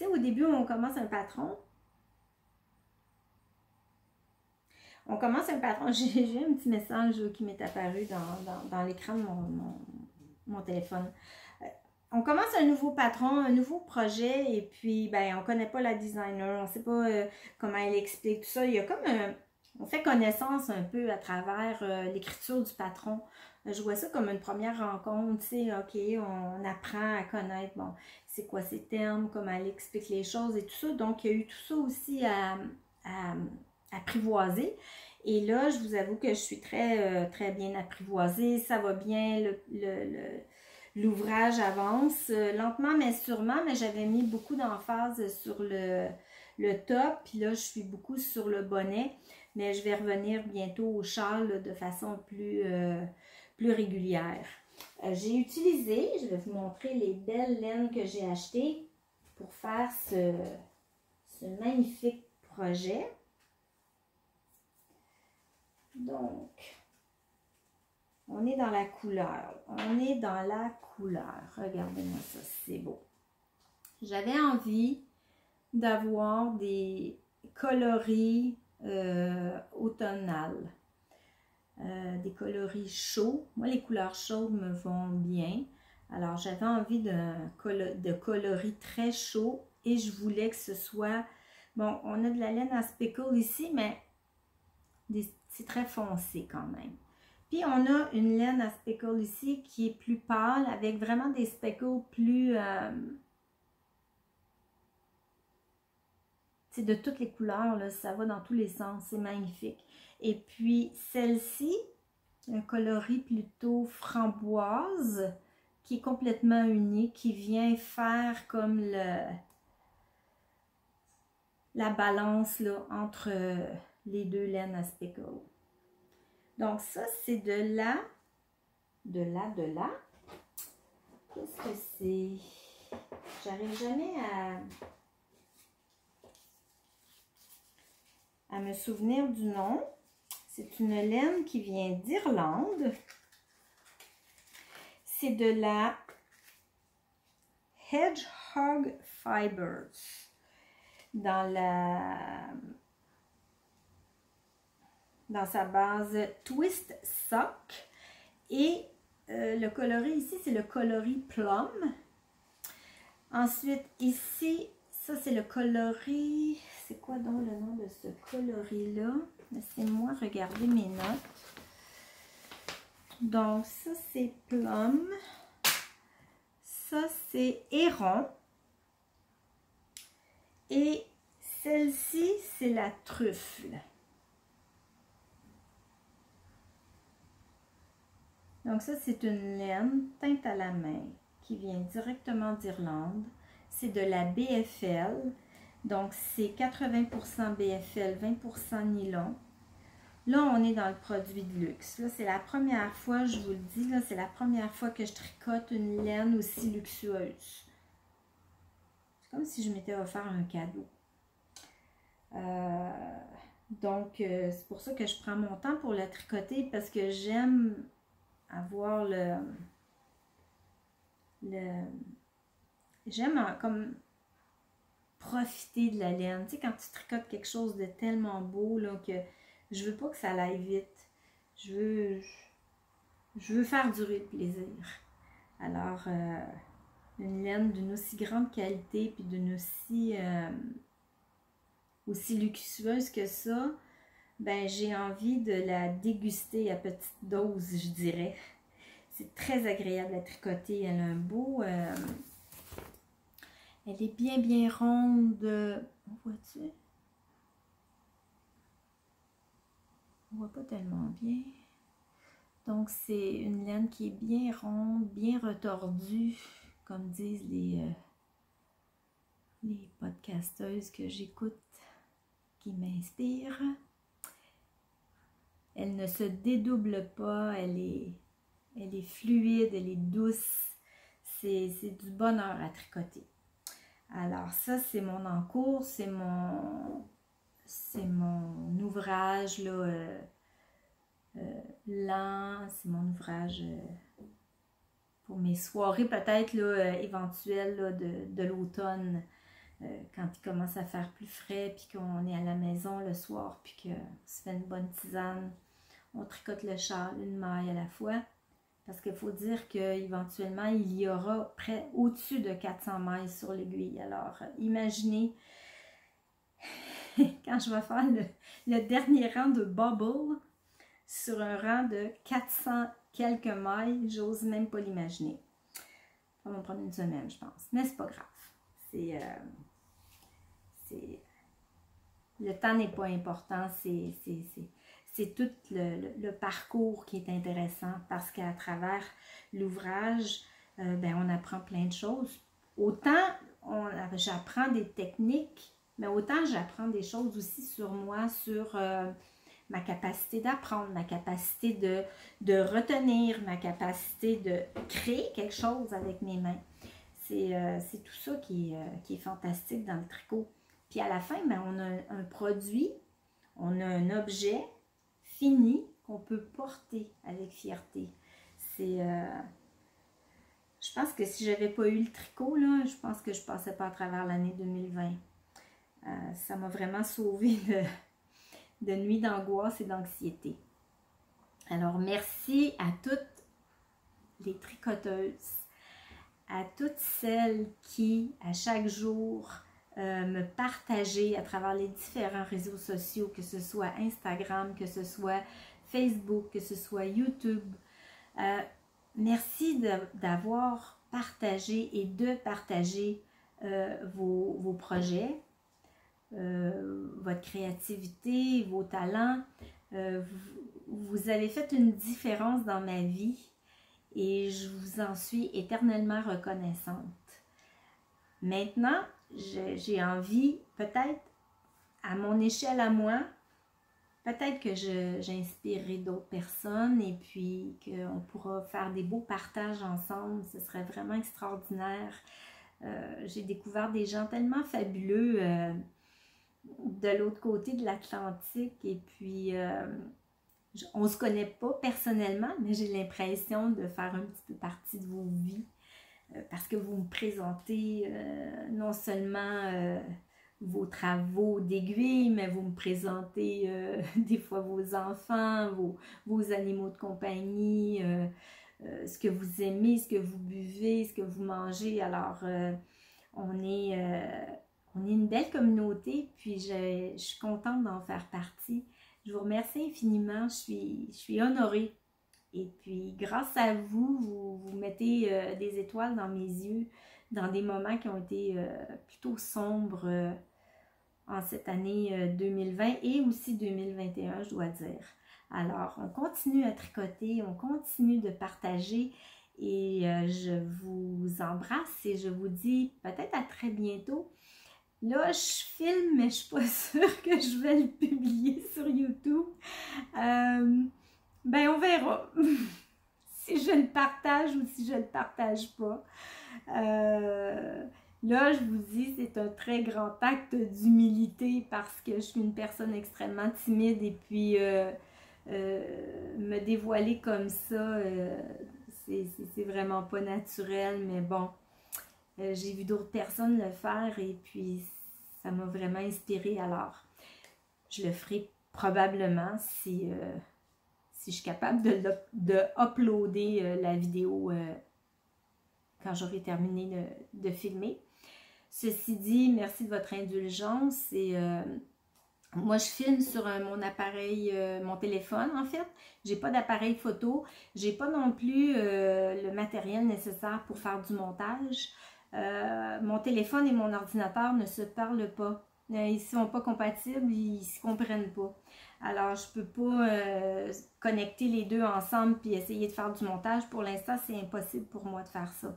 sais, au début, on commence un patron. On commence un patron. J'ai un petit message qui m'est apparu dans l'écran de mon téléphone. On commence un nouveau patron, un nouveau projet, et puis, ben, on connaît pas la designer, on sait pas comment elle explique tout ça. Il y a comme on fait connaissance un peu à travers l'écriture du patron. Je vois ça comme une première rencontre, tu sais, ok, on apprend à connaître, bon, c'est quoi ces termes, comment elle explique les choses et tout ça. Donc, il y a eu tout ça aussi à apprivoiser. Et là, je vous avoue que je suis très bien apprivoisée, ça va bien, l'ouvrage avance lentement mais sûrement, mais j'avais mis beaucoup d'emphase sur le top, puis là, je suis beaucoup sur le bonnet, mais je vais revenir bientôt au châle là, de façon plus régulière. J'ai utilisé, je vais vous montrer les belles laines que j'ai achetées pour faire ce magnifique projet. Donc, on est dans la couleur. On est dans la couleur. Regardez-moi ça, c'est beau. J'avais envie d'avoir des coloris automnales. Des coloris chauds. Moi, les couleurs chaudes me vont bien. Alors, j'avais envie de coloris très chaud et je voulais que ce soit... Bon, on a de la laine à speckle ici, mais c'est très foncé quand même. Puis, on a une laine à speckle ici qui est plus pâle avec vraiment des speckles plus... c'est de toutes les couleurs, là, ça va dans tous les sens, c'est magnifique. Et puis, celle-ci, un coloris plutôt framboise, qui est complètement unique, qui vient faire comme la balance là, entre les deux laines à speckle. Donc ça, c'est de là. Qu'est-ce que c'est? J'arrive jamais à me souvenir du nom. C'est une laine qui vient d'Irlande. C'est de la Hedgehog Fibers. Dans sa base Twist Sock. Et le coloris ici, c'est le coloris Plum. Ensuite, ici, ça c'est le coloris... C'est quoi donc le nom de ce coloris-là? Laissez-moi regarder mes notes. Donc, ça c'est Plum. Ça c'est Héron. Et celle-ci, c'est la Truffle. Donc ça, c'est une laine teinte à la main qui vient directement d'Irlande. C'est de la BFL. Donc c'est 80% BFL, 20% nylon. Là, on est dans le produit de luxe. Là, c'est la première fois, je vous le dis, là, c'est la première fois que je tricote une laine aussi luxueuse. C'est comme si je m'étais offert un cadeau. Donc, c'est pour ça que je prends mon temps pour le tricoter parce que j'aime avoir j'aime comme profiter de la laine. Tu sais, quand tu tricotes quelque chose de tellement beau là, que je veux pas que ça aille vite. Je veux faire durer le plaisir. Alors, une laine d'une aussi grande qualité puis d'une aussi luxueuse que ça, ben j'ai envie de la déguster à petite dose, je dirais. C'est très agréable à tricoter. Elle a un beau... elle est bien ronde. On voit-tu? On voit pas tellement bien. Donc, c'est une laine qui est bien ronde, bien retordue, comme disent les podcasteuses que j'écoute, qui m'inspirent. Elle ne se dédouble pas, elle est fluide, elle est douce. C'est du bonheur à tricoter. Alors ça, c'est mon encours, c'est mon ouvrage là, lent, c'est mon ouvrage pour mes soirées peut-être éventuelles là, de l'automne. quand il commence à faire plus frais, puis qu'on est à la maison le soir, puis qu'on se fait une bonne tisane, on tricote le châle, une maille à la fois. Parce qu'il faut dire qu'éventuellement, il y aura près au-dessus de 400 mailles sur l'aiguille. Alors, imaginez, quand je vais faire le dernier rang de bubble sur un rang de 400 quelques mailles, j'ose même pas l'imaginer. Ça va me prendre une semaine, je pense. Mais c'est pas grave. Le temps n'est pas important, c'est tout le parcours qui est intéressant parce qu'à travers l'ouvrage, on apprend plein de choses. Autant j'apprends des techniques, mais autant j'apprends des choses aussi sur moi, sur ma capacité d'apprendre, ma capacité de retenir, ma capacité de créer quelque chose avec mes mains. C'est tout ça qui est fantastique dans le tricot. Puis à la fin, on a un produit, on a un objet fini qu'on peut porter avec fierté. Je pense que si je n'avais pas eu le tricot, là, je pense que je ne passais pas à travers l'année 2020. Ça m'a vraiment sauvée de nuits d'angoisse et d'anxiété. Alors, merci à toutes les tricoteuses, à toutes celles qui, à chaque jour, me partager à travers les différents réseaux sociaux, que ce soit Instagram, que ce soit Facebook, que ce soit YouTube. Merci d'avoir partagé et de partager vos projets, votre créativité, vos talents. Vous avez fait une différence dans ma vie et je vous en suis éternellement reconnaissante. Maintenant, j'ai envie, peut-être à mon échelle à moi, peut-être que j'inspirerai d'autres personnes et puis qu'on pourra faire des beaux partages ensemble. Ce serait vraiment extraordinaire. J'ai découvert des gens tellement fabuleux de l'autre côté de l'Atlantique et puis on ne se connaît pas personnellement, mais j'ai l'impression de faire un petit peu partie de vos vies. Parce que vous me présentez non seulement vos travaux d'aiguille, mais vous me présentez des fois vos enfants, vos animaux de compagnie, ce que vous aimez, ce que vous buvez, ce que vous mangez. Alors, on est une belle communauté, puis je suis contente d'en faire partie. Je vous remercie infiniment, je suis honorée. Et puis, grâce à vous, vous mettez des étoiles dans mes yeux, dans des moments qui ont été plutôt sombres en cette année 2020 et aussi 2021, je dois dire. Alors, on continue à tricoter, on continue de partager et je vous embrasse et je vous dis peut-être à très bientôt. Là, je filme, mais je ne suis pas sûre que je vais le publier sur YouTube. On verra si je le partage ou si je le partage pas. Là, je vous dis, c'est un très grand acte d'humilité parce que je suis une personne extrêmement timide et puis me dévoiler comme ça, c'est vraiment pas naturel, mais bon, j'ai vu d'autres personnes le faire et puis ça m'a vraiment inspirée. Alors, je le ferai probablement si je suis capable de uploader la vidéo quand j'aurai terminé de filmer. Ceci dit, merci de votre indulgence. Et moi, je filme sur mon appareil, mon téléphone en fait. J'ai pas d'appareil photo. J'ai pas non plus le matériel nécessaire pour faire du montage. Mon téléphone et mon ordinateur ne se parlent pas. Ils ne sont pas compatibles, ils ne se comprennent pas. Alors, je ne peux pas connecter les deux ensemble puis essayer de faire du montage. Pour l'instant, c'est impossible pour moi de faire ça.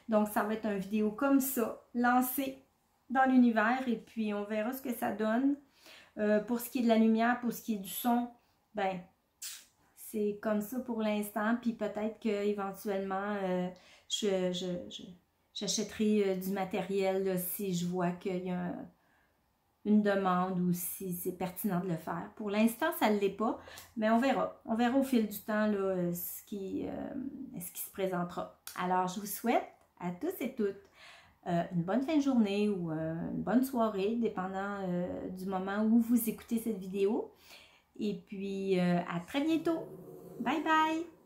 Donc, ça va être une vidéo comme ça, lancée dans l'univers et puis on verra ce que ça donne. Pour ce qui est de la lumière, pour ce qui est du son, ben, c'est comme ça pour l'instant. Puis peut-être qu'éventuellement, j'achèterai du matériel là, si je vois qu'il y a une demande ou si c'est pertinent de le faire. Pour l'instant, ça ne l'est pas, mais on verra. On verra au fil du temps là, ce qui se présentera. Alors, je vous souhaite à tous et toutes une bonne fin de journée ou une bonne soirée, dépendant du moment où vous écoutez cette vidéo. Et puis, à très bientôt. Bye bye!